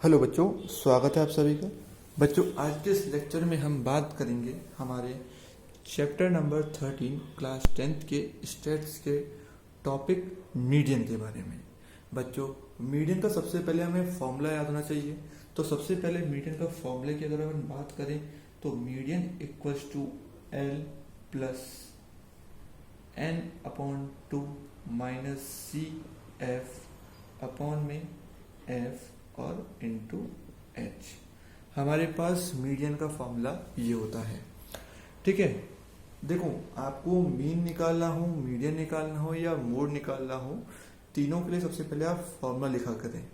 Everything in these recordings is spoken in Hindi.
हेलो बच्चों, स्वागत है आप सभी का। बच्चों, आज के इस लेक्चर में हम बात करेंगे हमारे चैप्टर नंबर 13 क्लास 10th के स्टेट्स के टॉपिक मीडियन के बारे में। बच्चों, मीडियन का सबसे पहले हमें फॉर्मूला याद होना चाहिए। तो सबसे पहले मीडियन का फॉर्मूले की अगर हम बात करें तो median equals to L plus N upon two minus C F upon में एफ और इंटू एच। हमारे पास मीडियन का फॉर्मूला ये होता है। ठीक है, देखो आपको मीन निकालना हो, मीडियन निकालना हो या मोड निकालना हो, तीनों के लिए सबसे पहले आप फॉर्मूला लिखा करें।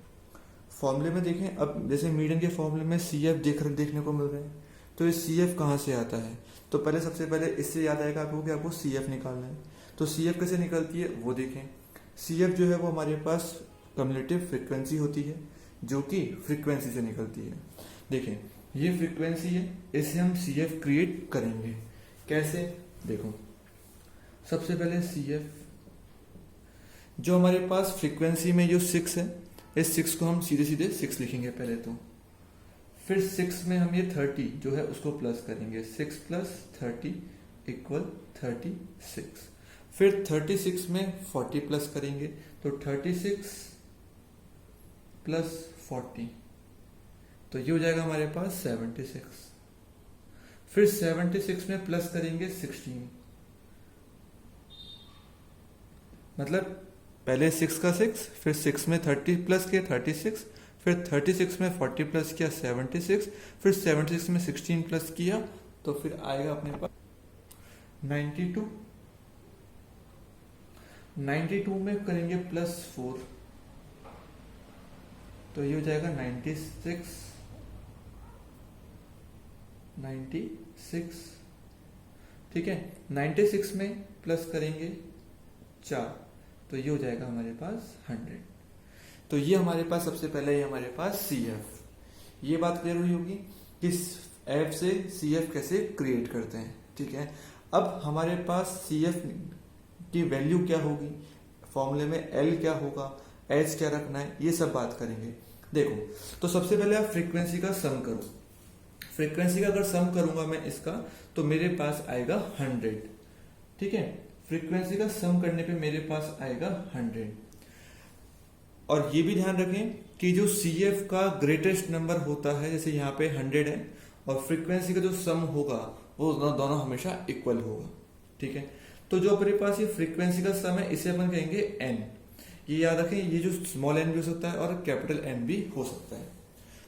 फॉर्मूले में देखें, अब जैसे मीडियन के फॉर्मूले में सी एफ देखने को मिल रहे हैं, तो ये सी एफ कहाँ से आता है? तो पहले सबसे पहले इससे याद आएगा आपको कि आपको सी एफ निकालना है। तो सी एफ कैसे निकलती है वो देखें। सी एफ जो है वो हमारे पास कम्युलेटिव फ्रिक्वेंसी होती है जो कि फ्रीक्वेंसी से निकलती है। देखें, ये फ्रीक्वेंसी है, इसे हम सी एफ क्रिएट करेंगे। कैसे? देखो, सबसे पहले सी एफ जो हमारे पास फ्रीक्वेंसी में जो 6 है, इस 6 को हम सीधे सीधे 6 लिखेंगे पहले तो। फिर 6 में हम ये 30 जो है उसको प्लस करेंगे, 6 प्लस 30 इक्वल 36। फिर 36 में 40 प्लस करेंगे तो 36 प्लस 40, तो ये हो जाएगा हमारे पास 76। फिर 76 में प्लस करेंगे 16, मतलब पहले 6 का 6, फिर 6 में 30 प्लस किया 36, फिर 36 में 40 प्लस किया 76, फिर 76 में 16 प्लस किया तो फिर आएगा अपने पास 92। 92 में करेंगे प्लस 4 तो ये हो जाएगा 96। ठीक है, 96 में प्लस करेंगे 4 तो ये हो जाएगा हमारे पास 100। तो ये हमारे पास सबसे पहले ये हमारे पास सी एफ। ये बात क्लियर हुई होगी कि एफ से सी एफ कैसे क्रिएट करते हैं। ठीक है, अब हमारे पास सी एफ की वैल्यू क्या होगी, फॉर्मूले में एल क्या होगा, एच क्या रखना है, ये सब बात करेंगे। देखो, तो सबसे पहले आप फ्रीक्वेंसी का सम करो। फ्रीक्वेंसी का अगर सम करूंगा मैं इसका तो मेरे पास आएगा 100। ठीक है, फ्रीक्वेंसी का सम करने पे मेरे पास आएगा 100। और ये भी ध्यान रखें कि जो सी एफ का ग्रेटेस्ट नंबर होता है, जैसे यहाँ पे 100 है, और फ्रीक्वेंसी का जो सम होगा वो दोनों हमेशा इक्वल होगा। ठीक है, तो जो अपने पास ये फ्रीक्वेंसी का सम है इसे अपन कहेंगे एन। ये याद रखें, ये जो स्मॉल एन भी हो सकता है और कैपिटल एन भी हो सकता है।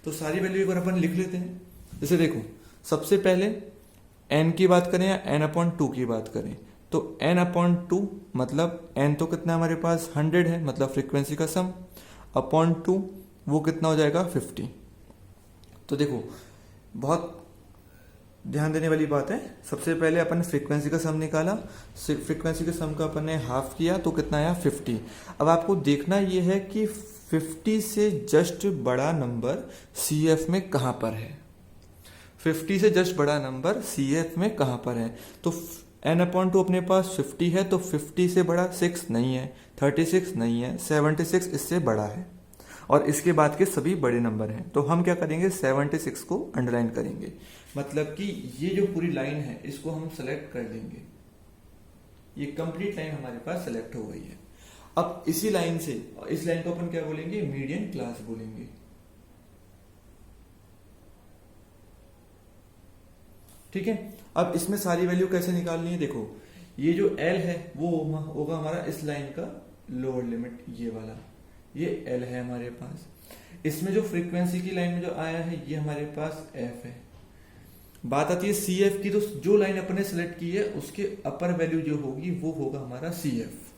तो सारी वैल्यू एक बार अपन लिख लेते हैं। जैसे देखो, सबसे पहले एन की बात करें या एन अपॉन 2 की बात करें, तो एन अपॉन 2 मतलब एन तो कितना हमारे पास 100 है, मतलब फ्रीक्वेंसी का सम, अपॉन 2 वो कितना हो जाएगा 50। तो देखो, बहुत ध्यान देने वाली बात है। सबसे पहले अपन फ्रीक्वेंसी का सम निकाला, फ्रीक्वेंसी के सम का अपन ने हाफ किया तो कितना आया 50। अब आपको देखना यह है कि 50 से जस्ट बड़ा नंबर सी एफ में कहां पर है। 50 से जस्ट बड़ा नंबर सी एफ में कहां पर है? तो एन अपॉन 2 अपने पास 50 है, तो 50 से बड़ा 6 नहीं है, 36 नहीं है, 76 इससे बड़ा है, और इसके बाद के सभी बड़े नंबर हैं। तो हम क्या करेंगे, 76 को अंडरलाइन करेंगे, मतलब कि ये जो पूरी लाइन है इसको हम सेलेक्ट कर देंगे। ये कंप्लीट लाइन हमारे पास सेलेक्ट हो गई है। अब इसी लाइन से, इस लाइन को अपन क्या बोलेंगे, मीडियन क्लास बोलेंगे। ठीक है, अब इसमें सारी वैल्यू कैसे निकालनी है? देखो, ये जो एल है वो होगा हमारा इस लाइन का लोअर लिमिट, ये वाला, ये एल है हमारे पास। इसमें जो फ्रीक्वेंसी की लाइन में जो आया है ये हमारे पास एफ है। बात आती है सी एफ की, तो जो लाइन अपन ने सिलेक्ट की है उसके अपर वैल्यू जो होगी वो होगा हमारा सी एफ।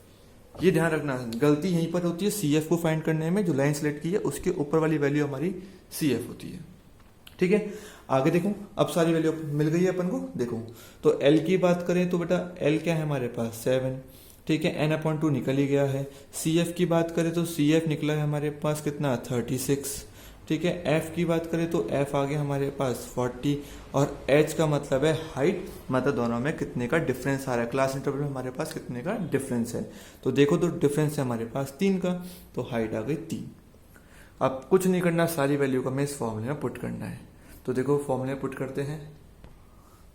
ये ध्यान रखना, गलती यहीं पर होती है सी एफ को फाइंड करने में। जो लाइन सिलेक्ट की है उसके ऊपर वाली वैल्यू हमारी सी एफ होती है। ठीक है, आगे देखो, अब सारी वैल्यू मिल गई है अपन को। देखो, तो एल की बात करें तो बेटा एल क्या है हमारे पास 7। ठीक है, एन अपॉन 2 निकल ही गया है। सी एफ की बात करें तो सी एफ निकला है हमारे पास कितना 36। ठीक है, एफ की बात करें तो एफ आ गया हमारे पास 40, और एच का मतलब है हाइट, मतलब दोनों में कितने का डिफरेंस आ रहा है, क्लास इंटरवल में हमारे पास कितने का डिफरेंस है। तो देखो, तो डिफरेंस है हमारे पास 3 का, तो हाइट आ गई 3। अब कुछ नहीं करना, सारी वैल्यू को हमें इस फॉर्मूले में पुट करना है। तो देखो फॉर्मूले में पुट करते हैं।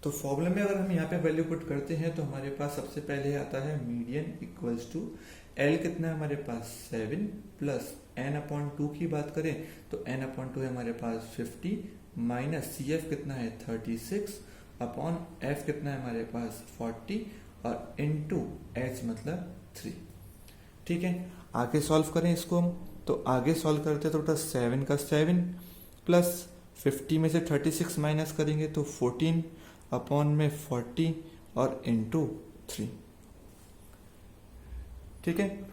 तो फॉर्मूले में अगर हम यहाँ पे वैल्यू पुट करते हैं तो हमारे पास सबसे पहले आता है मीडियन इक्वल्स टू एल कितना है हमारे पास 7 प्लस n/2 की बात करें तो n/2 है हमारे पास 50 माइनस सी एफ कितना है 36 अपॉन एफ कितना है हमारे पास 40 और इनटू एच मतलब 3। ठीक है, आगे सॉल्व करें इसको हम। तो आगे सॉल्व करते हैं तो बेटा 7 का 7 प्लस 50 में से 36 माइनस करेंगे तो 14 अपॉन में 40 और इनटू 3। ठीक है,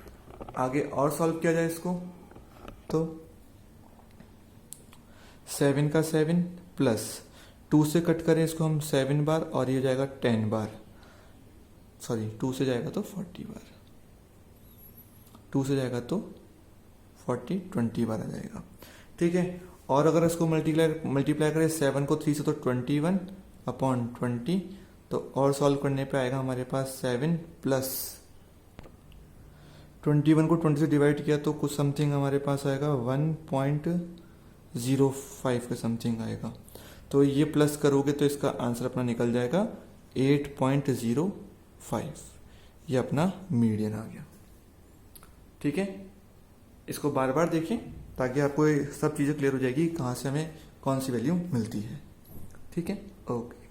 आगे और सॉल्व किया जाए इसको तो 7 का 7 प्लस 2 से कट करें इसको हम 7 बार और ये हो जाएगा 10 बार, सॉरी 2 से जाएगा तो 40 बार, 2 से जाएगा तो 20 बार आ जाएगा। ठीक है, और अगर इसको मल्टीप्लाई करें 7 को 3 से तो 21 अपॉन 20, तो और सॉल्व करने पे आएगा हमारे पास 7 प्लस 21 को 20 से डिवाइड किया तो कुछ समथिंग हमारे पास आएगा 1.05 के समथिंग आएगा। तो ये प्लस करोगे तो इसका आंसर अपना निकल जाएगा 8.05। ये अपना मीडियन आ गया। ठीक है, इसको बार बार देखें ताकि आपको ये सब चीज़ें क्लियर हो जाएगी कहाँ से हमें कौन सी वैल्यू मिलती है। ठीक है, ओके।